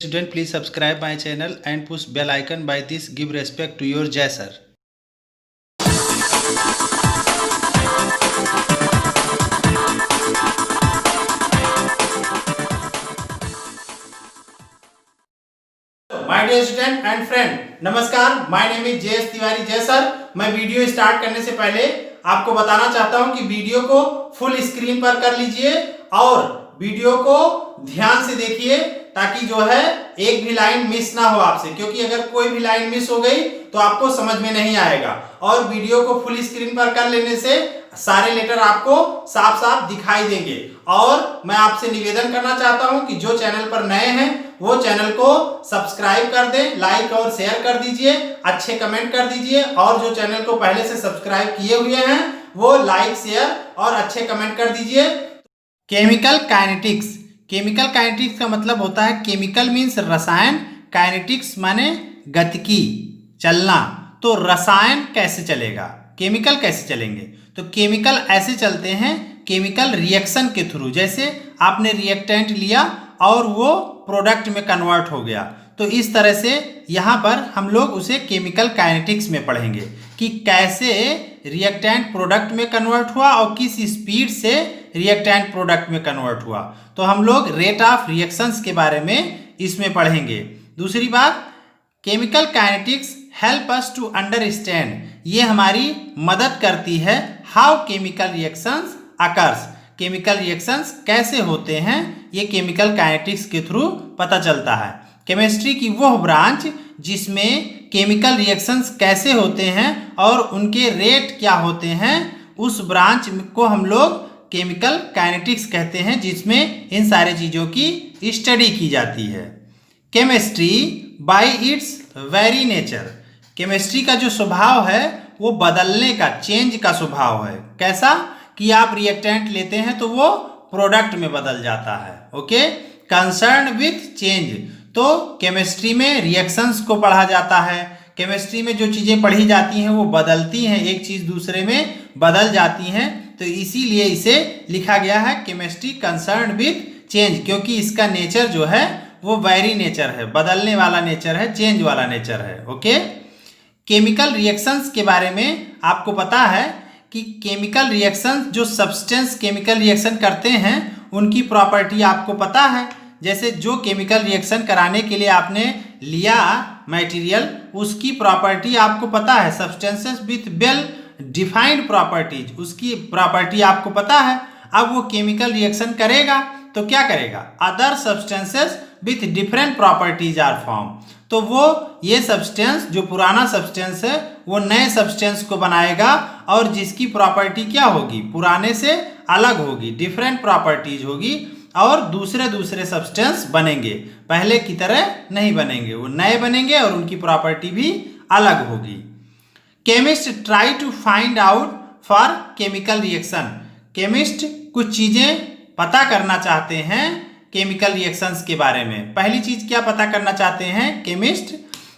Student, please subscribe my channel and push bell icon. By this, give respect to your Jai sir. My dear student and friend, नमस्कार। My name is JS Tiwari Jai sir. मैं video start करने से पहले आपको बताना चाहता हूं कि वीडियो को फुल स्क्रीन पर कर लीजिए और वीडियो को ध्यान से देखिए ताकि जो है एक भी लाइन मिस ना हो आपसे, क्योंकि अगर कोई भी लाइन मिस हो गई तो आपको समझ में नहीं आएगा। और वीडियो को फुल स्क्रीन पर कर लेने से सारे लेटर आपको साफ साफ दिखाई देंगे। और मैं आपसे निवेदन करना चाहता हूं कि जो चैनल पर नए हैं वो चैनल को सब्सक्राइब कर दें, लाइक और शेयर कर दीजिए, अच्छे कमेंट कर दीजिए। और जो चैनल को पहले से सब्सक्राइब किए हुए हैं वो लाइक, शेयर और अच्छे कमेंट कर दीजिए। Chemical kinetics. केमिकल काइनेटिक्स का मतलब होता है, केमिकल मीन्स रसायन, काइनेटिक्स माने गतिकी, चलना। तो रसायन कैसे चलेगा, केमिकल कैसे चलेंगे? तो केमिकल ऐसे चलते हैं, केमिकल रिएक्शन के थ्रू। जैसे आपने रिएक्टेंट लिया और वो प्रोडक्ट में कन्वर्ट हो गया, तो इस तरह से यहाँ पर हम लोग उसे केमिकल काइनेटिक्स में पढ़ेंगे कि कैसे रिएक्टेंट प्रोडक्ट में कन्वर्ट हुआ और किस स्पीड से रिएक्टेंट प्रोडक्ट में कन्वर्ट हुआ। तो हम लोग रेट ऑफ रिएक्शंस के बारे में इसमें पढ़ेंगे। दूसरी बात, chemical kinetics help us to understand, ये हमारी मदद करती है how chemical reactions occurs, chemical reactions कैसे होते हैं, ये केमिकल काइनेटिक्स के थ्रू पता चलता है। केमिस्ट्री की वह ब्रांच जिसमें केमिकल रिएक्शंस कैसे होते हैं और उनके रेट क्या होते हैं, उस ब्रांच को हम लोग केमिकल काइनेटिक्स कहते हैं, जिसमें इन सारी चीज़ों की स्टडी की जाती है। Chemistry bye it's very nature, chemistry का जो स्वभाव है वो बदलने का, चेंज का स्वभाव है। कैसा कि आप रिएक्टेंट लेते हैं तो वो प्रोडक्ट में बदल जाता है। Okay, concern with change. तो केमिस्ट्री में रिएक्शंस को पढ़ा जाता है। केमिस्ट्री में जो चीज़ें पढ़ी जाती हैं वो बदलती हैं, एक चीज़ दूसरे में बदल जाती हैं, तो इसीलिए इसे लिखा गया है केमिस्ट्री कंसर्न विथ चेंज, क्योंकि इसका नेचर जो है वो वेरी नेचर है, बदलने वाला नेचर है, चेंज वाला नेचर है। ओके, केमिकल रिएक्शंस के बारे में आपको पता है कि केमिकल रिएक्शंस, जो सब्सटेंस केमिकल रिएक्शन करते हैं उनकी प्रॉपर्टी आपको पता है। जैसे जो केमिकल रिएक्शन कराने के लिए आपने लिया मटेरियल, उसकी प्रॉपर्टी आपको पता है, substances with well defined properties, उसकी प्रॉपर्टी आपको पता है। अब वो केमिकल रिएक्शन करेगा तो क्या करेगा, other substances with different properties are form. तो वो ये सब्सटेंस, जो पुराना सब्सटेंस है, वो नए सब्सटेंस को बनाएगा और जिसकी प्रॉपर्टी क्या होगी, पुराने से अलग होगी, डिफरेंट प्रॉपर्टीज होगी, और दूसरे दूसरे सब्सटेंस बनेंगे, पहले की तरह नहीं बनेंगे, वो नए बनेंगे और उनकी प्रॉपर्टी भी अलग होगी। Chemist try to find out for chemical reaction, chemist कुछ चीज़ें पता करना चाहते हैं केमिकल रिएक्शंस के बारे में। पहली चीज़ क्या पता करना चाहते हैं केमिस्ट,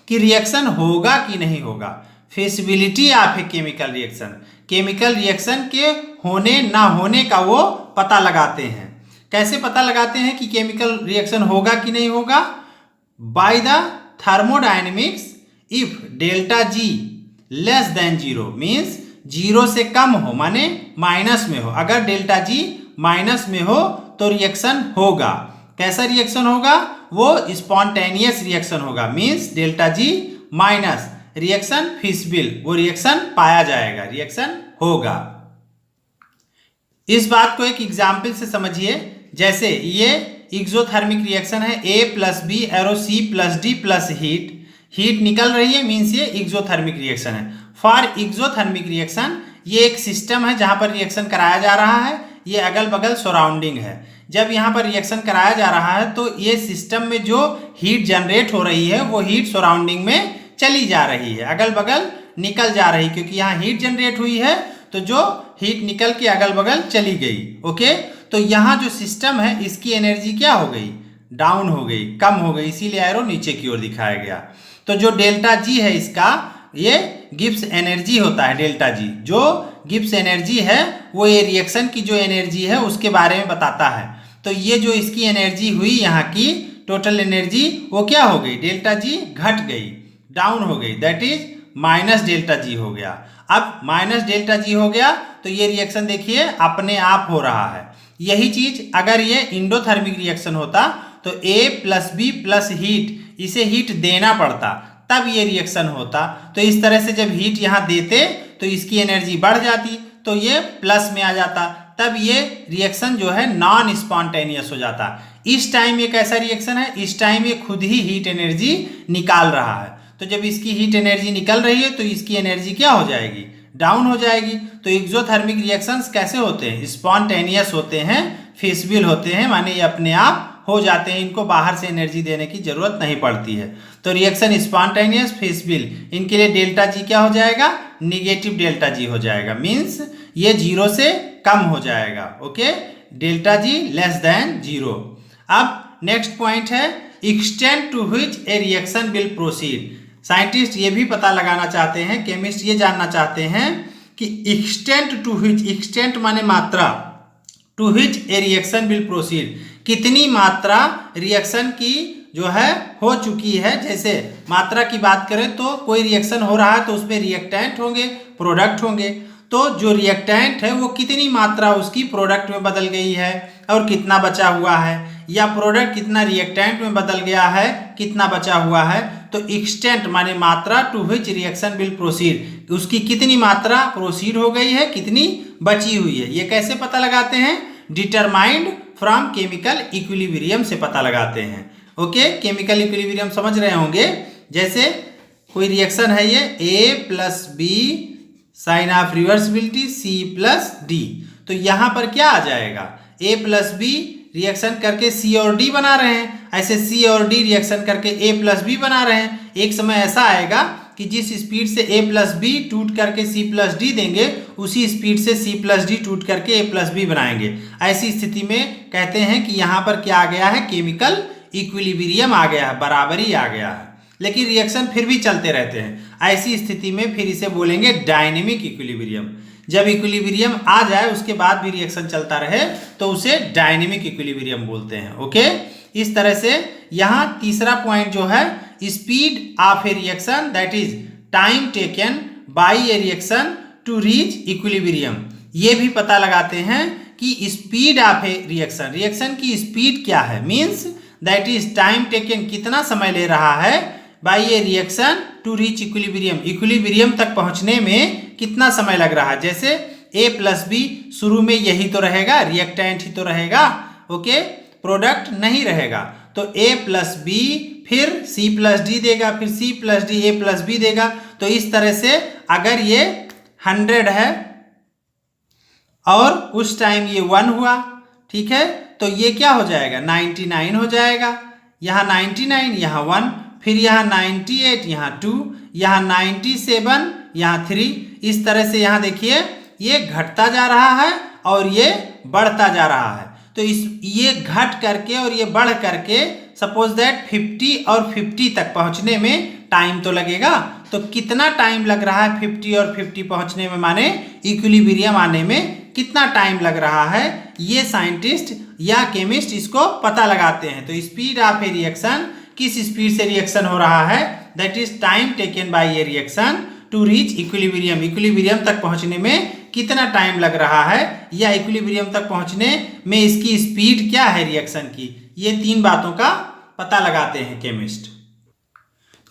कि रिएक्शन होगा कि नहीं होगा, feasibility of a chemical reaction, chemical reaction के होने ना होने का वो पता लगाते हैं। कैसे पता लगाते हैं कि केमिकल रिएक्शन होगा कि नहीं होगा? By the thermodynamics, if delta G less than zero, means zero से कम हो, माने माइनस में हो। अगर डेल्टा जी माइनस में हो तो रिएक्शन होगा। कैसा रिएक्शन होगा? वो स्पॉन्टेनियस रिएक्शन होगा, means delta G minus, reaction feasible, वो रिएक्शन पाया जाएगा, रिएक्शन होगा। इस बात को एक एग्जाम्पल से समझिए। जैसे ये एक्सोथर्मिक रिएक्शन है, A + B arrow C + D plus heat निकल रही है, मीन्स ये एक्सोथर्मिक रिएक्शन है। फॉर एक्सोथर्मिक रिएक्शन, ये एक सिस्टम है जहाँ पर रिएक्शन कराया जा रहा है, ये अगल बगल सराउंडिंग है। जब यहाँ पर रिएक्शन कराया जा रहा है तो ये सिस्टम में जो हीट जनरेट हो रही है वो हीट सराउंडिंग में चली जा रही है, अगल बगल निकल जा रही, क्योंकि यहाँ हीट जनरेट हुई है तो जो हीट निकल के अगल बगल चली गई। ओके, तो यहाँ जो सिस्टम है इसकी एनर्जी क्या हो गई, डाउन हो गई, कम हो गई, इसीलिए एरो नीचे की ओर दिखाया गया। तो जो डेल्टा जी है इसका, ये गिब्स एनर्जी होता है। डेल्टा जी जो गिब्स एनर्जी है वो ये रिएक्शन की जो एनर्जी है उसके बारे में बताता है। तो ये जो इसकी एनर्जी हुई यहाँ की टोटल एनर्जी वो क्या हो गई, डेल्टा जी घट गई, डाउन हो गई, that is minus delta G हो गया। अब माइनस डेल्टा जी हो गया तो ये रिएक्शन देखिए अपने आप हो रहा है। यही चीज अगर ये इंडोथर्मिक रिएक्शन होता तो A plus B plus heat, इसे हीट देना पड़ता तब ये रिएक्शन होता। तो इस तरह से जब हीट यहाँ देते तो इसकी एनर्जी बढ़ जाती तो ये प्लस में आ जाता, तब ये रिएक्शन जो है नॉन स्पॉन्टेनियस हो जाता। इस टाइम ये कैसा रिएक्शन है, इस टाइम ये खुद ही हीट एनर्जी निकाल रहा है। तो जब इसकी हीट एनर्जी निकल रही है तो इसकी एनर्जी क्या हो जाएगी, डाउन हो जाएगी। तो एक्सोथर्मिक रिएक्शंस कैसे होते हैं, स्पॉन्टेनियस होते हैं, फिजिबल होते हैं, माने ये अपने आप हो जाते हैं, इनको बाहर से एनर्जी देने की जरूरत नहीं पड़ती है। तो रिएक्शन स्पॉन्टेनियस, फिजिबल, इनके लिए डेल्टा जी क्या हो जाएगा, निगेटिव डेल्टा जी हो जाएगा, मीन्स ये 0 से कम हो जाएगा। Okay, delta G less than 0। अब नेक्स्ट पॉइंट है extent to which a reaction will proceed. Scientist ये भी पता लगाना चाहते हैं, केमिस्ट ये जानना चाहते हैं कि एक्सटेंट टू व्हिच, एक्सटेंट माने मात्रा, to which a reaction will proceed, कितनी मात्रा रिएक्शन की जो है हो चुकी है। जैसे मात्रा की बात करें तो कोई रिएक्शन हो रहा है तो उसमें रिएक्टेंट होंगे, प्रोडक्ट होंगे, तो जो रिएक्टेंट है वो कितनी मात्रा उसकी प्रोडक्ट में बदल गई है और कितना बचा हुआ है, या प्रोडक्ट कितना रिएक्टेंट में बदल गया है, कितना बचा हुआ है। तो एक्सटेंट माने मात्रा, to which reaction will proceed, उसकी कितनी मात्रा प्रोसीड हो गई है, कितनी बची हुई है। ये कैसे पता लगाते हैं, डिटरमाइंड फ्रॉम केमिकल इक्विलिब्रियम से पता लगाते हैं। ओके, केमिकल इक्विलिब्रियम समझ रहे होंगे। जैसे कोई रिएक्शन है ये A plus B sign of reversibility C plus D, तो यहाँ पर क्या आ जाएगा, A प्लस बी रिएक्शन करके C और D बना रहे हैं, ऐसे C और D रिएक्शन करके A प्लस बी बना रहे हैं। एक समय ऐसा आएगा कि जिस स्पीड से A प्लस बी टूट करके C प्लस डी देंगे, उसी स्पीड से C प्लस डी टूट करके A प्लस बी बनाएंगे। ऐसी स्थिति में कहते हैं कि यहाँ पर क्या आ गया है, केमिकल इक्विलिब्रियम आ गया है, बराबरी आ गया है। लेकिन रिएक्शन फिर भी चलते रहते हैं, ऐसी स्थिति में फिर इसे बोलेंगे डायनेमिक इक्विलिब्रियम। जब इक्विलिब्रियम आ जाए उसके बाद भी रिएक्शन चलता रहे तो उसे डायनेमिक इक्विलिब्रियम बोलते हैं। ओके, इस तरह से यहाँ तीसरा पॉइंट जो है, speed of a reaction, that is time taken by a reaction to reach equilibrium. ये भी पता लगाते हैं कि speed of a reaction, reaction की स्पीड क्या है, means that is time taken, कितना समय ले रहा है by a reaction to reach equilibrium, equilibrium तक पहुंचने में कितना समय लग रहा है। जैसे A प्लस बी शुरू में यही तो रहेगा, रिएक्टेंट ही तो रहेगा, ओके, प्रोडक्ट नहीं रहेगा। तो A प्लस बी फिर C प्लस डी देगा, फिर C plus D A plus B देगा। तो इस तरह से अगर ये 100 है और उस टाइम ये 1 हुआ, ठीक है, तो ये क्या हो जाएगा, 99 हो जाएगा। यहाँ 99, यहाँ 1, फिर यहाँ 98, यहाँ 2, यहाँ 97, यहाँ 3। इस तरह से यहाँ देखिए ये घटता जा रहा है और ये बढ़ता जा रहा है। तो ये घट करके और ये बढ़ करके सपोज दैट 50 और 50 तक पहुंचने में टाइम तो लगेगा। तो कितना टाइम लग रहा है 50 और 50 पहुंचने में, माने इक्विलिब्रियम आने में कितना टाइम लग रहा है, ये साइंटिस्ट या केमिस्ट इसको पता लगाते हैं। तो स्पीड ऑफ ए रिएक्शन, किस स्पीड से रिएक्शन हो रहा है, that is time taken by a reaction to reach equilibrium, equilibrium तक पहुंचने में कितना टाइम लग रहा है, या इक्विलिब्रियम तक पहुंचने में इसकी स्पीड क्या है रिएक्शन की। ये 3 बातों का पता लगाते हैं केमिस्ट।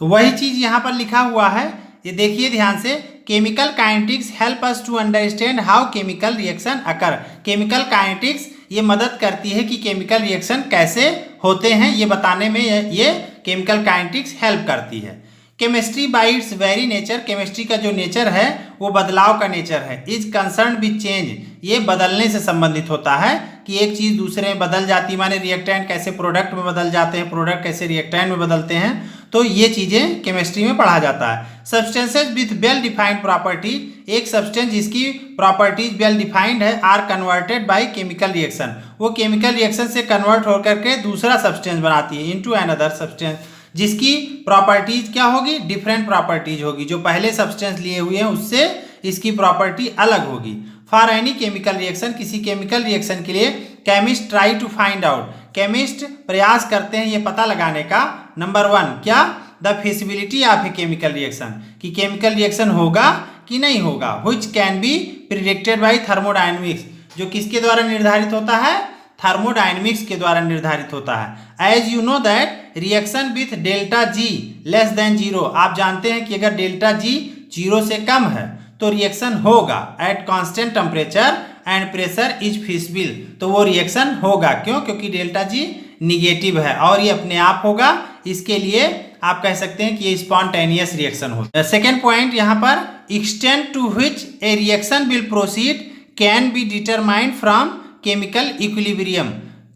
तो वही चीज यहाँ पर लिखा हुआ है, ये देखिए ध्यान से, chemical kinetics help us to understand how chemical reaction occur. Chemical kinetics ये मदद करती है कि केमिकल रिएक्शन कैसे होते हैं, ये बताने में ये केमिकल काइनेटिक्स हेल्प करती है। Chemistry bye it's very nature, chemistry का जो नेचर है वो बदलाव का नेचर है। इज कंसर्न विद चेंज, ये बदलने से संबंधित होता है कि एक चीज़ दूसरे में बदल जाती है, माने रिएक्टेंट कैसे प्रोडक्ट में बदल जाते हैं, प्रोडक्ट कैसे रिएक्टेंट में बदलते हैं, तो ये चीज़ें केमिस्ट्री में पढ़ा जाता है। Substances with well defined properties, एक सब्सटेंस जिसकी प्रॉपर्टीज वेल डिफाइंड है, are converted by chemical reaction, वो केमिकल रिएक्शन से कन्वर्ट होकर के दूसरा सब्सटेंस बनाती है इनटू अनदर सब्सटेंस, जिसकी प्रॉपर्टीज क्या होगी, डिफरेंट प्रॉपर्टीज होगी, जो पहले सब्सटेंस लिए हुए हैं उससे इसकी प्रॉपर्टी अलग होगी। फॉर एनी केमिकल रिएक्शन, किसी केमिकल रिएक्शन के लिए chemist try to find out, chemist प्रयास करते हैं ये पता लगाने का, नंबर 1 क्या, the feasibility of a chemical reaction, कि केमिकल रिएक्शन होगा कि नहीं होगा, which can be predicted by thermodynamics, जो किसके द्वारा निर्धारित होता है, थर्मोडायनेमिक्स के द्वारा निर्धारित होता है। As you know that reaction with delta G less than 0, आप जानते हैं कि अगर डेल्टा जी 0 से कम है तो रिएक्शन होगा at constant temperature and pressure is feasible, तो वो रिएक्शन होगा, क्यों, क्योंकि डेल्टा जी निगेटिव है और ये अपने आप होगा, इसके लिए आप कह सकते हैं कि ये स्पॉन्टेनियस रिएक्शन होगा। सेकेंड पॉइंट यहाँ पर, extent to which a reaction will proceed can be determined from chemical equilibrium,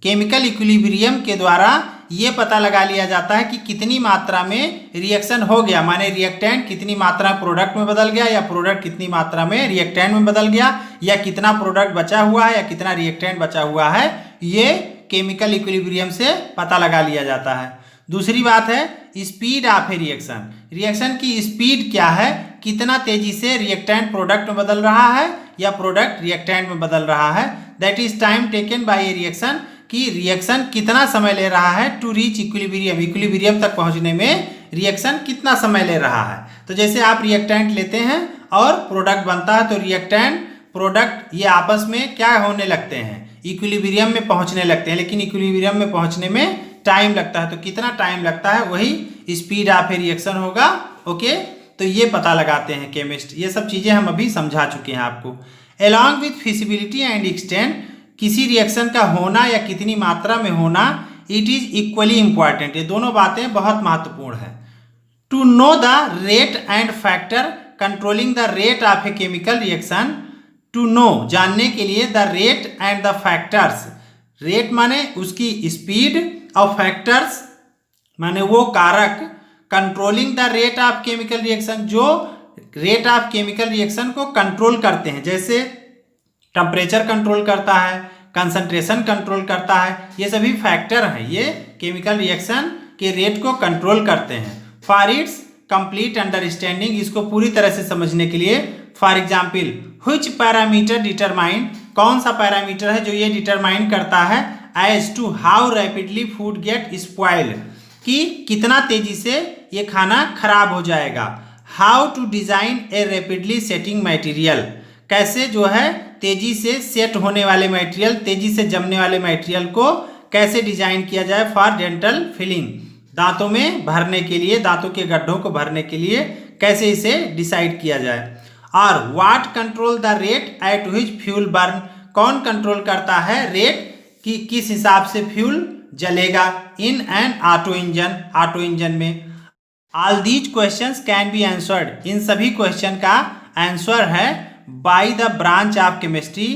chemical equilibrium के द्वारा ये पता लगा लिया जाता है कि कितनी मात्रा में रिएक्शन हो गया, माने रिएक्टेंट कितनी मात्रा प्रोडक्ट में बदल गया या प्रोडक्ट कितनी मात्रा में रिएक्टेंट में बदल गया, या कितना प्रोडक्ट बचा हुआ है या कितना रिएक्टेंट बचा हुआ है, ये केमिकल इक्विलिब्रियम से पता लगा लिया जाता है। दूसरी बात है speed of a reaction, reaction की स्पीड क्या है, कितना तेजी से रिएक्टेंट प्रोडक्ट में बदल रहा है या प्रोडक्ट रिएक्टेंट में बदल रहा है, that is time taken by a reaction, कि रिएक्शन कितना समय ले रहा है टू रीच इक्विलिब्रियम, इक्विलिब्रियम तक पहुंचने में रिएक्शन कितना समय ले रहा है। तो जैसे आप रिएक्टेंट लेते हैं और प्रोडक्ट बनता है तो रिएक्टेंट प्रोडक्ट ये आपस में क्या होने लगते हैं, इक्विलिब्रियम में पहुंचने लगते हैं, लेकिन इक्विलिब्रियम में पहुंचने में टाइम लगता है, तो कितना टाइम लगता है वही स्पीड ऑफ ए रिएक्शन होगा। ओके, तो ये पता लगाते हैं केमिस्ट, ये सब चीज़ें हम अभी समझा चुके हैं आपको। Along with feasibility and extent, किसी रिएक्शन का होना या कितनी मात्रा में होना, इट इज इक्वली इम्पॉर्टेंट, ये दोनों बातें बहुत महत्वपूर्ण है। To know the rate and factor controlling the rate of a chemical reaction, to know जानने के लिए, the rate and the factors, rate माने उसकी स्पीड और फैक्टर्स माने वो कारक, controlling the rate of chemical reaction, जो रेट ऑफ केमिकल रिएक्शन को कंट्रोल करते हैं, जैसे टेम्परेचर कंट्रोल करता है, कंसंट्रेशन कंट्रोल करता है, ये सभी फैक्टर हैं, ये केमिकल रिएक्शन के रेट को कंट्रोल करते हैं। फॉर इट्स कंप्लीट अंडरस्टैंडिंग, इसको पूरी तरह से समझने के लिए, for example which parameter determine, कौन सा पैरामीटर है जो ये डिटरमाइन करता है as to how rapidly food get spoiled, कि कितना तेजी से ये खाना खराब हो जाएगा। How to design a rapidly setting material, कैसे जो है तेजी से सेट होने वाले मटेरियल, तेजी से जमने वाले मटेरियल को कैसे डिजाइन किया जाए फॉर डेंटल फिलिंग, दांतों में भरने के लिए, दांतों के गड्ढों को भरने के लिए कैसे इसे डिसाइड किया जाए। और what control the rate at which fuel burn, कौन कंट्रोल करता है रेट कि किस हिसाब से फ्यूल जलेगा in an auto engine, auto engine में। All these questions can be answered, इन सभी क्वेश्चन का आंसर है by the branch of chemistry,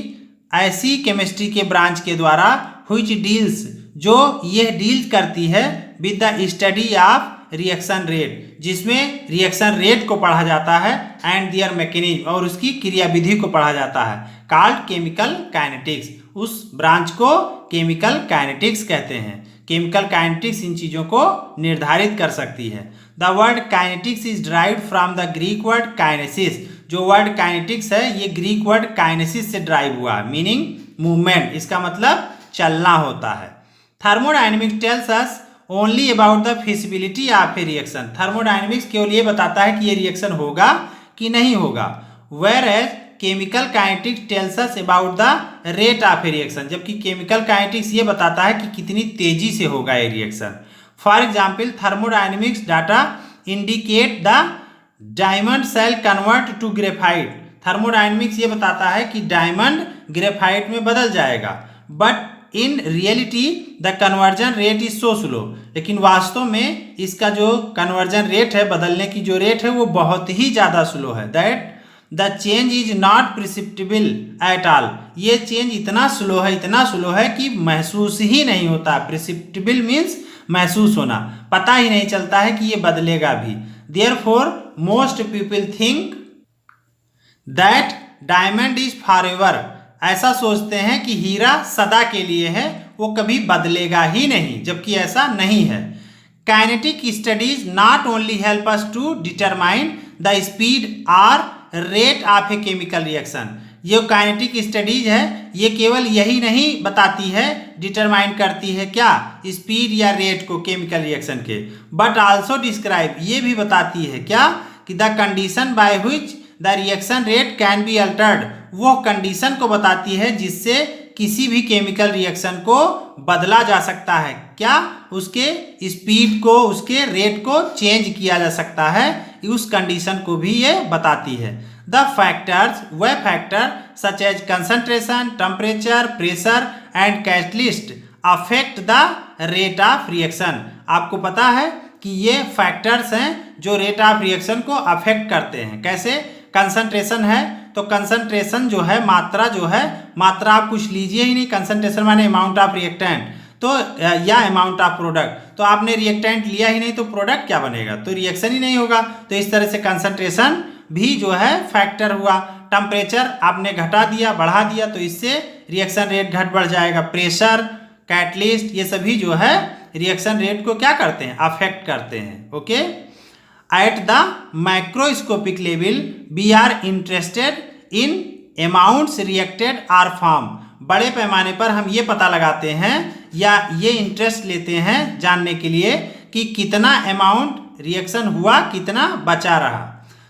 ऐसी केमिस्ट्री के ब्रांच के द्वारा, व्हिच डील्स, जो यह डील करती है with the study of reaction rate, जिसमें रिएक्शन रेट को पढ़ा जाता है एंड दियर मैकेनिज्म, और उसकी क्रियाविधि को पढ़ा जाता है, कॉल्ड केमिकल काइनेटिक्स, उस ब्रांच को केमिकल काइनेटिक्स कहते हैं। केमिकल काइनेटिक्स इन चीज़ों को निर्धारित कर सकती है। The word kinetics is derived from the Greek word kinesis, जो वर्ड काइनेटिक्स है ये ग्रीक वर्ड काइनेसिस से ड्राइव हुआ है, मीनिंग मूवमेंट, इसका मतलब चलना होता है। Thermodynamics tells us only about the feasibility of a reaction, thermodynamics केवल ये बताता है कि ये रिएक्शन होगा कि नहीं होगा, where as chemical kinetics tells us about the rate of a reaction, जबकि केमिकल काइनेटिक्स ये बताता है कि कितनी तेजी से होगा ये reaction. For example thermodynamics data indicate the diamond shall convert to graphite, thermodynamics ये बताता है कि डायमंड ग्रेफाइट में बदल जाएगा, but in reality the conversion rate is so slow, लेकिन वास्तव में इसका जो कन्वर्जन रेट है, बदलने की जो रेट है वो बहुत ही ज़्यादा स्लो है, that the change is not perceptible at all, ये चेंज इतना स्लो है कि महसूस ही नहीं होता। परसेप्टिबल मीन्स महसूस होना, पता ही नहीं चलता है कि ये बदलेगा भी। Therefore most people think that diamond is forever, ऐसा सोचते हैं कि हीरा सदा के लिए है, वो कभी बदलेगा ही नहीं, जबकि ऐसा नहीं है। Kinetic studies not only help us to determine the speed और rate of a chemical reaction, ये काइनेटिक स्टडीज है, ये केवल यही नहीं बताती है, डिटरमाइन करती है क्या, स्पीड या रेट को केमिकल रिएक्शन के, बट आल्सो डिस्क्राइब, ये भी बताती है क्या कि the condition by which the reaction rate can be altered, वो कंडीशन को बताती है जिससे किसी भी केमिकल रिएक्शन को बदला जा सकता है, क्या उसके स्पीड को, उसके रेट को चेंज किया जा सकता है, उस कंडीशन को भी ये बताती है। द फैक्टर्स, वह factor such as concentration, temperature, pressure and catalyst affect the rate of reaction. आपको पता है कि ये फैक्टर्स हैं जो रेट ऑफ रिएक्शन को अफेक्ट करते हैं। कैसे? कंसंट्रेशन है तो कंसंट्रेशन जो है, मात्रा जो है, मात्रा आप कुछ लीजिए ही नहीं, कंसंट्रेशन माने अमाउंट ऑफ रिएक्टेंट, तो या अमाउंट ऑफ प्रोडक्ट, तो आपने रिएक्टेंट लिया ही नहीं तो प्रोडक्ट क्या बनेगा, तो रिएक्शन ही नहीं होगा। तो इस तरह से कंसंट्रेशन भी जो है फैक्टर हुआ। टेम्परेचर आपने घटा दिया, बढ़ा दिया, तो इससे रिएक्शन रेट घट बढ़ जाएगा। प्रेशर, कैटलिस्ट, ये सभी जो है रिएक्शन रेट को क्या करते हैं, अफेक्ट करते हैं। Okay, at the microscopic level we are interested in amounts reacted or form. बड़े पैमाने पर हम ये पता लगाते हैं या ये इंटरेस्ट लेते हैं जानने के लिए कि कितना अमाउंट रिएक्शन हुआ, कितना बचा रहा।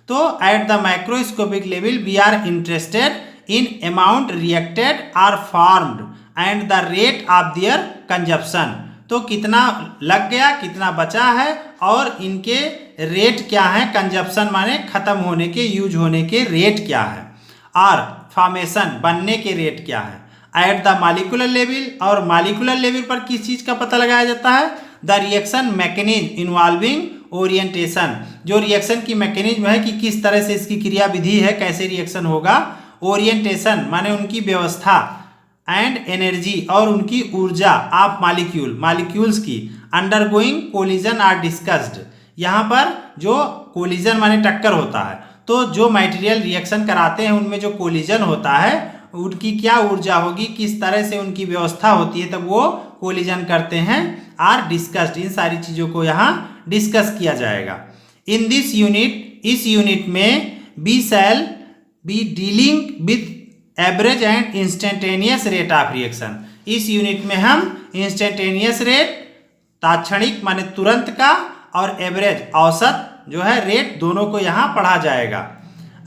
तो at the microscopic level we are interested in amount reacted or formed and the rate of their consumption. तो कितना लग गया, कितना बचा है और इनके रेट क्या है, कंजप्शन माने खत्म होने के, यूज होने के रेट क्या है, और फॉर्मेशन बनने के रेट क्या है। एट द मॉलिक्यूलर लेवल, और मॉलिक्यूलर लेवल पर किस चीज़ का पता लगाया जाता है, the reaction mechanism involving orientation, जो रिएक्शन की मैकेनिज्म है कि किस तरह से इसकी क्रिया विधि है, कैसे रिएक्शन होगा। ओरिएंटेशन माने उनकी व्यवस्था, एंड एनर्जी और उनकी ऊर्जा ऑफ मॉलिक्यूल, मॉलिक्यूल्स की, अंडरगोइंग कोलिजन आर डिस्कस्ड। यहाँ पर जो कोलिजन माने टक्कर होता है, तो जो मटेरियल रिएक्शन कराते हैं उनमें जो कोलिजन होता है उनकी क्या ऊर्जा होगी, किस तरह से उनकी व्यवस्था होती है तब वो कोलिजन करते हैं, आर डिस्कस्ड, इन सारी चीज़ों को यहाँ डिस्कस किया जाएगा। इन दिस यूनिट, इस यूनिट में we shall be dealing with average and instantaneous rate of reaction. इस यूनिट में हम इंस्टेंटेनियस रेट, तात्क्षणिक माने तुरंत का, और एवरेज औसत जो है रेट, दोनों को यहाँ पढ़ा जाएगा।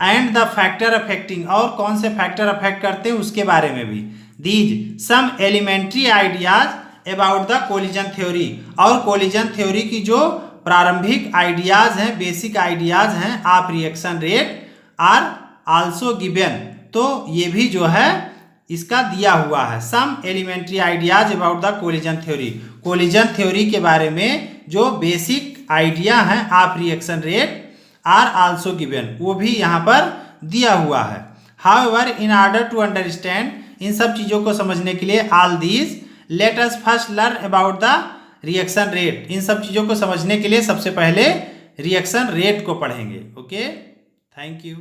एंड द फैक्टर अफेक्टिंग, और कौन से फैक्टर अफेक्ट करते हैं उसके बारे में भी। These some elementary ideas about the collision theory, और कोलिजन थ्योरी की जो प्रारंभिक आइडियाज हैं, बेसिक आइडियाज हैं of reaction rate are also given, तो ये भी जो है इसका दिया हुआ है। Some elementary ideas about the collision theory, collision theory के बारे में जो बेसिक आइडिया हैं of reaction rate are also given, वो भी यहाँ पर दिया हुआ है। However in order to understand, इन सब चीज़ों को समझने के लिए, all these let us first learn about the reaction rate, इन सब चीज़ों को समझने के लिए सबसे पहले रिएक्शन रेट को पढ़ेंगे। Okay, thank you.